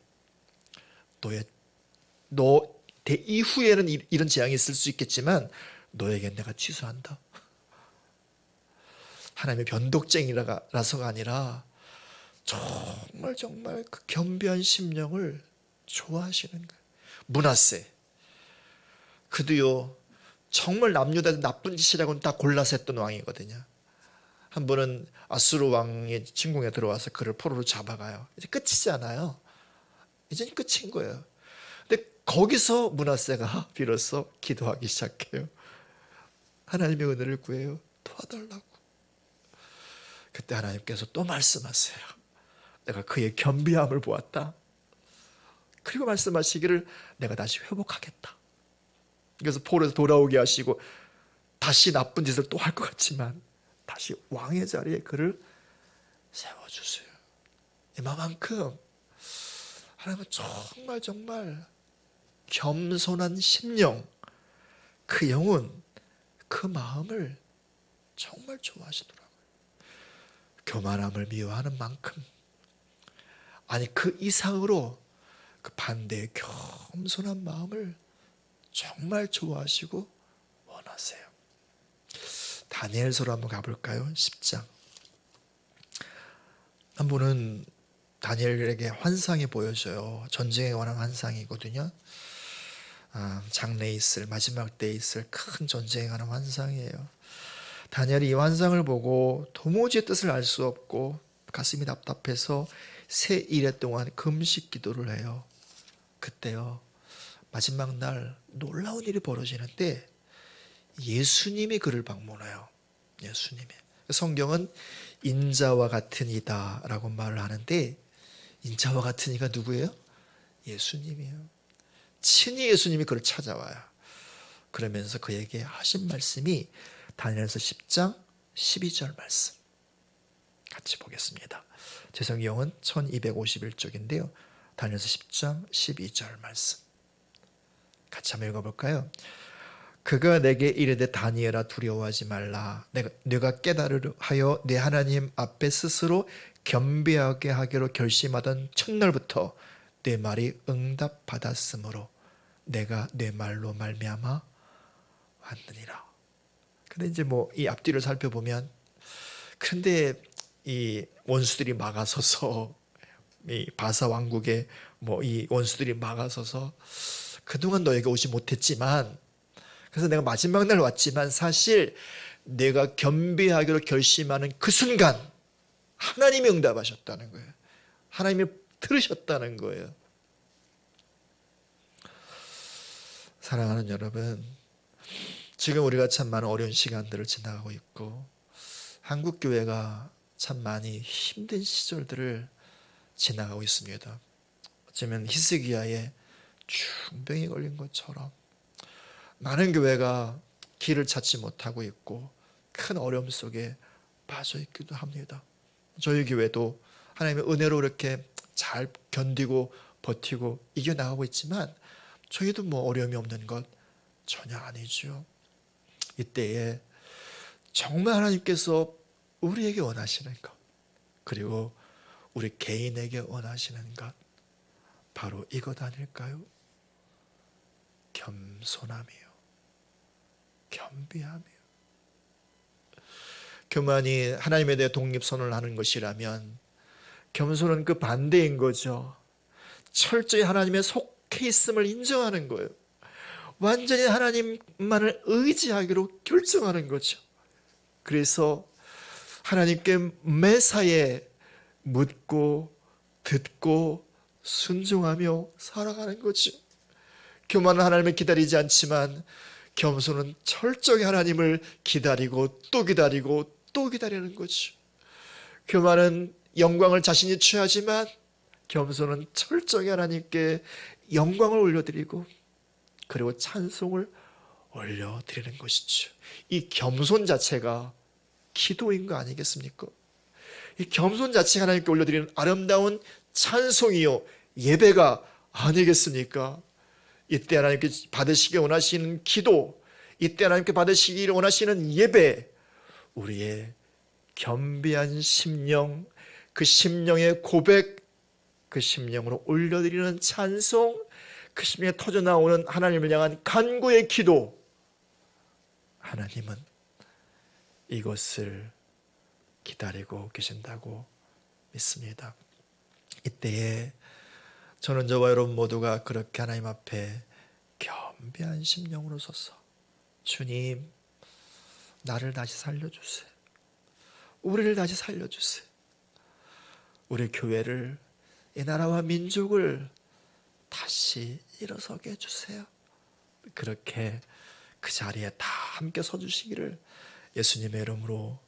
너 이후에는 이런 재앙이 있을 수 있겠지만 너에겐 내가 취소한다. 하나님의 변덕쟁이라서가 아니라 정말 그 겸비한 심령을 좋아하시는 거예요. 므낫세, 그도요 정말 남유다에서 나쁜 짓이라고는 다 골라서 했던 왕이거든요. 한 번은 아수르 왕의 침공에 들어와서 그를 포로로 잡아가요. 이제 끝이잖아요. 이제 끝인 거예요. 근데 거기서 므낫세가 비로소 기도하기 시작해요. 하나님의 은혜를 구해요. 도와달라고. 그때 하나님께서 또 말씀하세요. 내가 그의 겸비함을 보았다. 그리고 말씀하시기를 내가 다시 회복하겠다. 그래서 포로에서 돌아오게 하시고 다시 나쁜 짓을 또 할 것 같지만 다시 왕의 자리에 그를 세워주세요. 이만큼 하나님은 정말 겸손한 심령, 그 영혼, 그 마음을 정말 좋아하시더라고요. 교만함을 미워하는 만큼, 아니 그 이상으로 그 반대의 겸손한 마음을 정말 좋아하시고 원하세요. 다니엘서로 한번 가볼까요? 10장. 한 분은 다니엘에게 환상이 보여져요. 전쟁에 관한 환상이거든요. 장래에 있을, 마지막 때에 있을 큰 전쟁에 관한 환상이에요. 다니엘이 이 환상을 보고 도무지 뜻을 알 수 없고 가슴이 답답해서 세 일해 동안 금식 기도를 해요. 그때요, 마지막 날 놀라운 일이 벌어지는데 예수님이 그를 방문해요. 예수님이. 성경은 인자와 같은 이다 라고 말을 하는데, 인자와 같은 이가 누구예요? 예수님이에요. 친히 예수님이 그를 찾아와요. 그러면서 그에게 하신 말씀이 다니엘서 10장 12절 말씀. 같이 보겠습니다. 제 성경은 1251쪽인데요. 다니엘서 10장 12절 말씀. 같이 한번 읽어볼까요? 그가 내게 이르되 다니엘아 두려워하지 말라. 내가 깨달으려 하여 내 하나님 앞에 스스로 겸비하게 하기로 결심하던 첫날부터 내 말이 응답받았으므로 내가 내 말로 말미암아 왔느니라. 근데 이제 뭐 이 앞뒤를 살펴보면, 그런데 이 원수들이 막아서서, 이 바사 왕국의 뭐 이 원수들이 막아서서 그동안 너에게 오지 못했지만, 그래서 내가 마지막 날 왔지만 사실 내가 겸비하기로 결심하는 그 순간 하나님이 응답하셨다는 거예요. 하나님이 들으셨다는 거예요. 사랑하는 여러분, 지금 우리가 참 많은 어려운 시간들을 지나가고 있고 한국 교회가 참 많이 힘든 시절들을 지나가고 있습니다. 어쩌면 히스기야의 중병이 걸린 것처럼 많은 교회가 길을 찾지 못하고 있고 큰 어려움 속에 빠져 있기도 합니다. 저희 교회도 하나님의 은혜로 이렇게 잘 견디고 버티고 이겨나가고 있지만 저희도 뭐 어려움이 없는 것 전혀 아니죠. 이때에 정말 하나님께서 우리에게 원하시는 것, 그리고 우리 개인에게 원하시는 것, 바로 이것 아닐까요? 겸손함이요, 겸비함이요. 교만이 하나님에 대해 독립선언을 하는 것이라면 겸손은 그 반대인 거죠. 철저히 하나님의 속해 있음을 인정하는 거예요. 완전히 하나님만을 의지하기로 결정하는 거죠. 그래서 하나님께 매사에 묻고 듣고 순종하며 살아가는 거죠. 교만은 하나님을 기다리지 않지만 겸손은 철저히 하나님을 기다리고 또 기다리고 또 기다리는 거죠. 교만은 영광을 자신이 취하지만 겸손은 철저히 하나님께 영광을 올려드리고 그리고 찬송을 올려드리는 것이죠. 이 겸손 자체가 기도인 거 아니겠습니까? 이 겸손 자체가 하나님께 올려드리는 아름다운 찬송이요, 예배가 아니겠습니까? 이때 하나님께 받으시기 원하시는 기도, 이때 하나님께 받으시기를 원하시는 예배, 우리의 겸비한 심령, 그 심령의 고백, 그 심령으로 올려드리는 찬송, 그 심령에 터져나오는 하나님을 향한 간구의 기도, 하나님은 이것을 기다리고 계신다고 믿습니다. 이때에 저는 저와 여러분 모두가 그렇게 하나님 앞에 겸비한 심령으로 서서 주님, 나를 다시 살려주세요. 우리를 다시 살려주세요. 우리 교회를, 이 나라와 민족을 다시 일어서게 해주세요. 그렇게 그 자리에 다 함께 서주시기를 예수님의 이름으로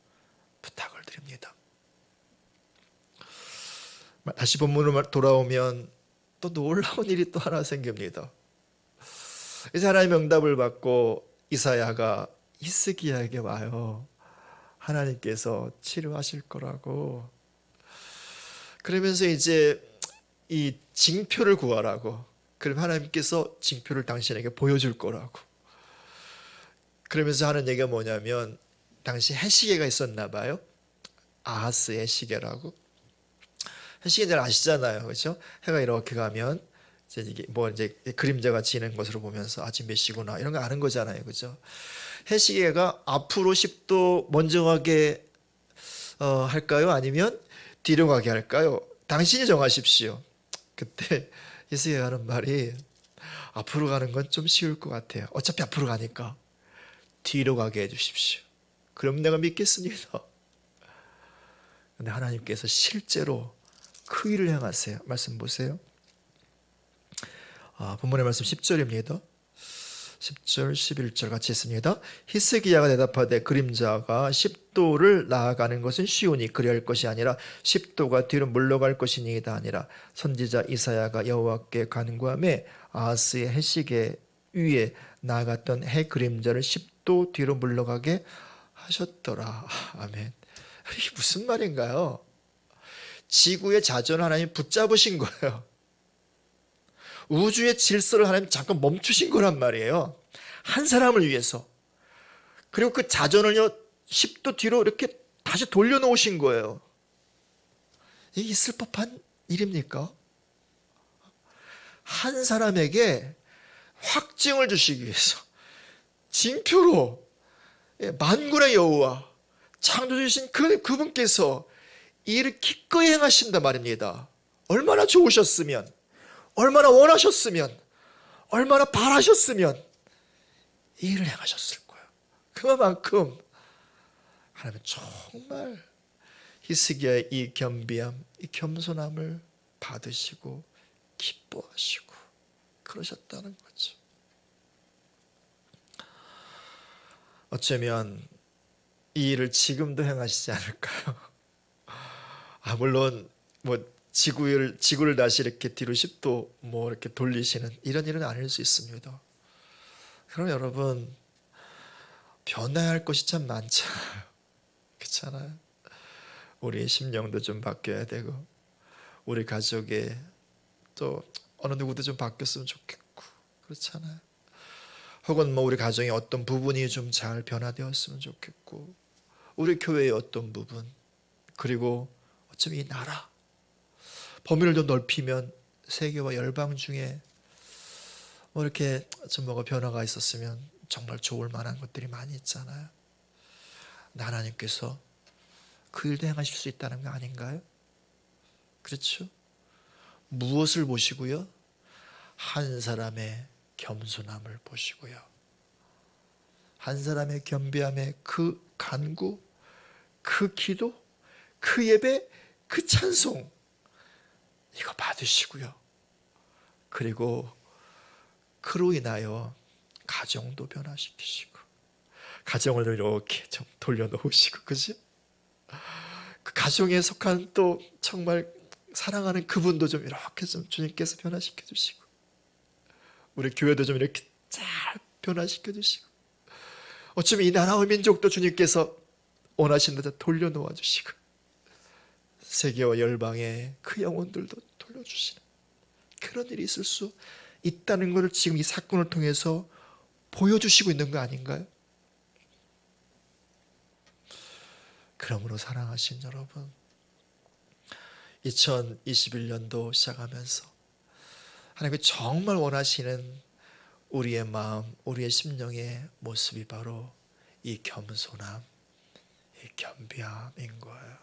부탁을 드립니다. 다시 본문으로 돌아오면 또 놀라운 일이 또 하나 생깁니다. 이제 하나님의 응답을 받고 이사야가 히스기야에게 와요. 하나님께서 치료하실 거라고. 그러면서 이제 이 징표를 구하라고. 그럼 하나님께서 징표를 당신에게 보여줄 거라고. 그러면서 하는 얘기가 뭐냐면 당시 해시계가 있었나 봐요. 아하스의 해시계라고. 해시계 잘 아시잖아요, 그렇죠? 해가 이렇게 가면 이제 이게 뭐 이제 그림자가 지는 것으로 보면서 아침 몇 시구나 이런 거 아는 거잖아요, 그렇죠? 해시계가 앞으로 10도 먼저 가게 할까요? 아니면 뒤로 가게 할까요? 당신이 정하십시오. 그때 예수가 하는 말이 앞으로 가는 건 좀 쉬울 것 같아요. 어차피 앞으로 가니까 뒤로 가게 해주십시오. 그럼 내가 믿겠습니다. 근데 하나님께서 실제로 그 일을 행하세요. 말씀 보세요. 본문의 말씀 10절입니다. 10절 11절 같이 있습니다. 히스기야가 대답하되 그림자가 10도를 나아가는 것은 쉬우니 그리할 것이 아니라 10도가 뒤로 물러갈 것이니이다 아니라 선지자 이사야가 여호와께 간구하매 아하스의 해시계 위에 나아갔던 해 그림자를 10도 뒤로 물러가게 하셨더라. 아멘. 이게 무슨 말인가요? 지구의 자전을 하나님 붙잡으신 거예요. 우주의 질서를 하나님 잠깐 멈추신 거란 말이에요. 한 사람을 위해서. 그리고 그 자전을요 10도 뒤로 이렇게 다시 돌려놓으신 거예요. 이게 있을 법한 일입니까? 한 사람에게 확증을 주시기 위해서 징표로 만군의 여호와 창조주신 그분께서 이 일을 기꺼이 행하신단 말입니다. 얼마나 좋으셨으면, 얼마나 원하셨으면, 얼마나 바라셨으면 이 일을 행하셨을 거예요. 그만큼 하나님은 정말 히스기야의 이 겸비함, 이 겸손함을 받으시고 기뻐하시고 그러셨다는 거죠. 어쩌면 이 일을 지금도 행하시지 않을까요? 물론 뭐 지구를 다시 이렇게 뒤로 10도 뭐 이렇게 돌리시는 이런 일은 아닐 수 있습니다. 그럼 여러분 변해야 할 것이 참 많잖아요. 그렇잖아요. 우리의 심령도 좀 바뀌어야 되고 우리 가족의 또 어느 누구도 좀 바뀌었으면 좋겠고 그렇잖아요. 혹은 뭐 우리 가정의 어떤 부분이 좀 잘 변화되었으면 좋겠고 우리 교회의 어떤 부분 그리고 어쩌면 이 나라 범위를 좀 넓히면 세계와 열방 중에 뭐 이렇게 좀 뭐가 변화가 있었으면 정말 좋을 만한 것들이 많이 있잖아요. 하나님께서 그 일도 행하실 수 있다는 거 아닌가요? 그렇죠? 무엇을 보시고요? 한 사람의 겸손함을 보시고요. 한 사람의 겸비함의 그 간구, 그 기도, 그 예배, 그 찬송 이거 받으시고요. 그리고 그로 인하여 가정도 변화시키시고 가정을 이렇게 좀 돌려놓으시고 그지? 그 가정에 속한 또 정말 사랑하는 그분도 좀 이렇게 좀 주님께서 변화시켜 주시고 우리 교회도 좀 이렇게 잘 변화시켜 주시고 어쩌면 이 나라와 민족도 주님께서 원하신 대로 돌려놓아 주시고 세계와 열방의 그 영혼들도 돌려주시는 그런 일이 있을 수 있다는 것을 지금 이 사건을 통해서 보여주시고 있는 거 아닌가요? 그러므로 사랑하신 여러분 2021년도 시작하면서 하나님이 정말 원하시는 우리의 마음, 우리의 심령의 모습이 바로 이 겸손함, 이 겸비함인 거예요.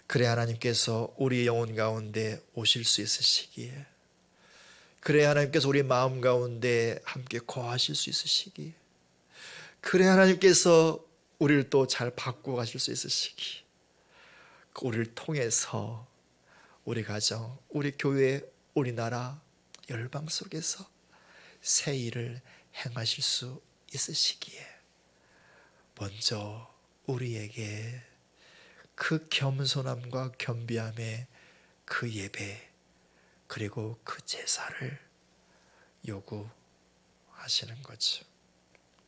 그래 하나님께서 우리 영혼 가운데 오실 수 있으시기에 그래 하나님께서 우리 마음 가운데 함께 거하실 수 있으시기에 그래 하나님께서 우리를 또 잘 바꾸어 가실 수 있으시기에 우리를 통해서 우리 가정, 우리 교회, 우리나라, 열방 속에서 새 일을 행하실 수 있으시기에 먼저 우리에게 그 겸손함과 겸비함의 그 예배 그리고 그 제사를 요구하시는 거죠.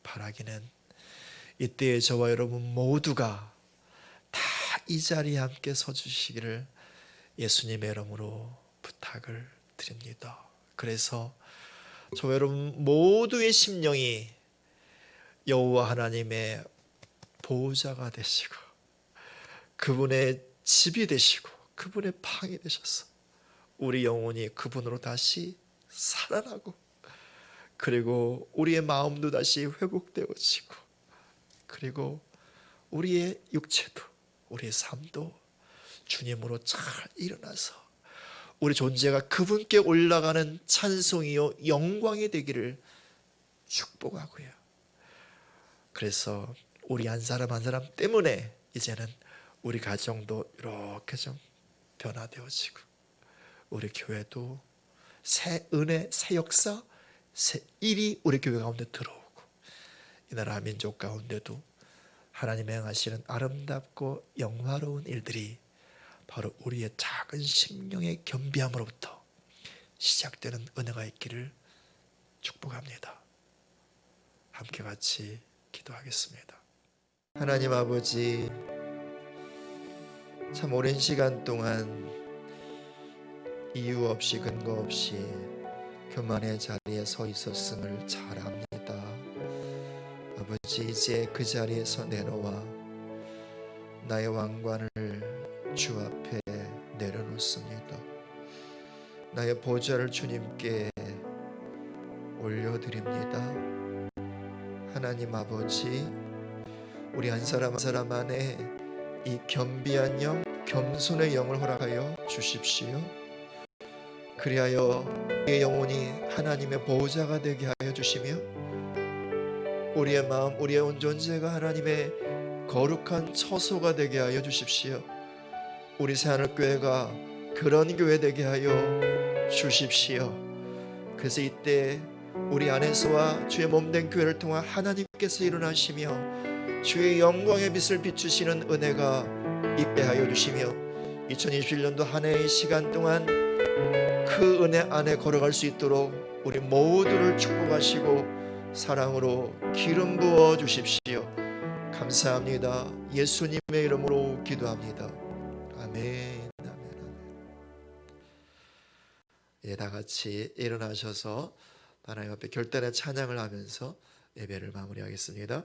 바라기는 이때에 저와 여러분 모두가 다 이 자리에 함께 서주시기를 예수님의 이름으로 부탁을 드립니다. 그래서 저 여러분 모두의 심령이 여호와 하나님의 보호자가 되시고 그분의 집이 되시고 그분의 방이 되셔서 우리 영혼이 그분으로 다시 살아나고 그리고 우리의 마음도 다시 회복되어지고 그리고 우리의 육체도 우리의 삶도 주님으로 잘 일어나서 우리 존재가 그분께 올라가는 찬송이요 영광이 되기를 축복하고요. 그래서 우리 한 사람 한 사람 때문에 이제는 우리 가정도 이렇게 좀 변화되어지고 우리 교회도 새 은혜, 새 역사, 새 일이 우리 교회 가운데 들어오고 이 나라 민족 가운데도 하나님이 행하시는 아름답고 영화로운 일들이 바로 우리의 작은 심령의 겸비함으로부터 시작되는 은혜가 있기를 축복합니다. 함께 같이 기도하겠습니다. 하나님 아버지, 참 오랜 시간 동안 이유 없이 근거 없이 교만의 자리에 서 있었음을 잘 압니다. 아버지, 이제 그 자리에서 내려와 나의 왕관을 주 앞에 내려놓습니다. 나의 보좌를 주님께 올려드립니다. 하나님 아버지, 우리 한 사람 한 사람 안에 이 겸비한 영, 겸손의 영을 허락하여 주십시오. 그리하여 우리의 영혼이 하나님의 보호자가 되게 하여 주시며 우리의 마음, 우리의 온 존재가 하나님의 거룩한 처소가 되게 하여 주십시오. 우리 새하늘교회가 그런 교회 되게 하여 주십시오. 그래서 이때 우리 안에서와 주의 몸된 교회를 통한 하나님께서 일어나시며 주의 영광의 빛을 비추시는 은혜가 있게 하여 주시며 2021년도 한 해의 시간 동안 그 은혜 안에 걸어갈 수 있도록 우리 모두를 축복하시고 사랑으로 기름 부어 주십시오. 감사합니다. 예수님의 이름으로 기도합니다. 아멘. 아멘. 아멘. 예, 다 같이 일어나셔서 하나님 앞에 결단의 찬양을 하면서 예배를 마무리하겠습니다.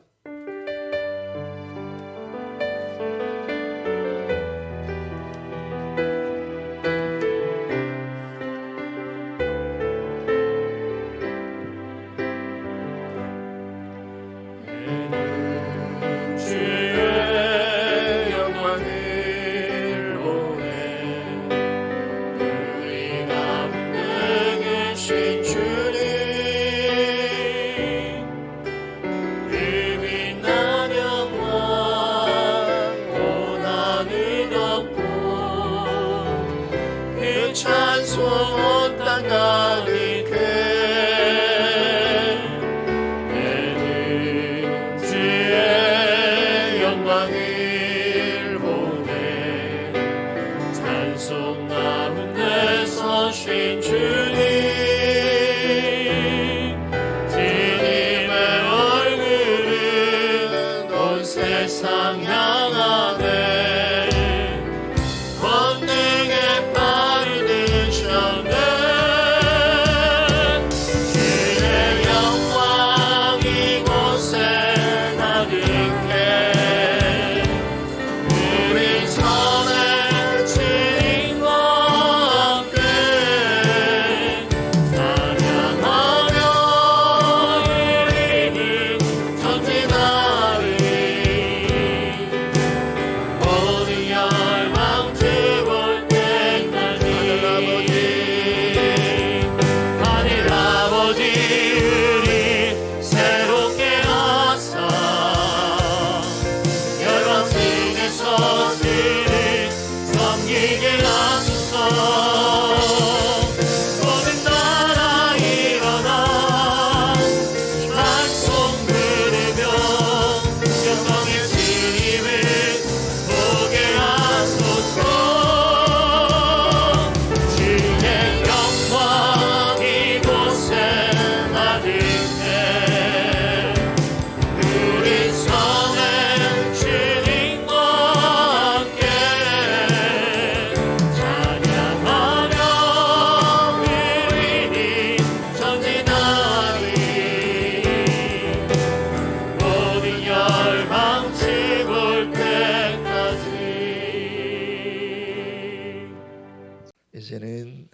주신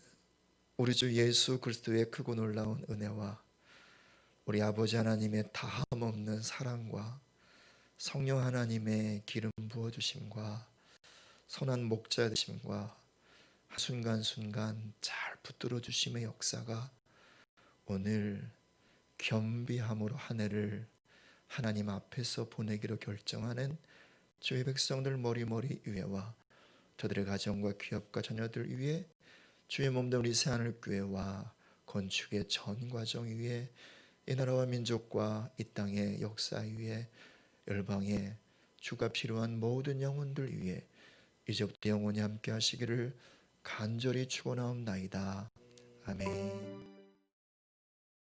우리 주 예수 그리스도의 크고 놀라운 은혜와 우리 아버지 하나님의 다함없는 사랑과 성령 하나님의 기름 부어주심과 선한 목자 되심과 순간순간 잘 붙들어 주심의 역사가 오늘 겸비함으로 한 해를 하나님 앞에서 보내기로 결정하는 주의 백성들 머리머리 위에와 저들의 가정과 기업과 자녀들 위에 주의 몸된 우리 새하늘교회와 건축의 전 과정 위에 이 나라와 민족과 이 땅의 역사 위에 열방에 주가 필요한 모든 영혼들 위에 이제부터 영원히 함께 하시기를 간절히 축원하옵나이다. 아멘.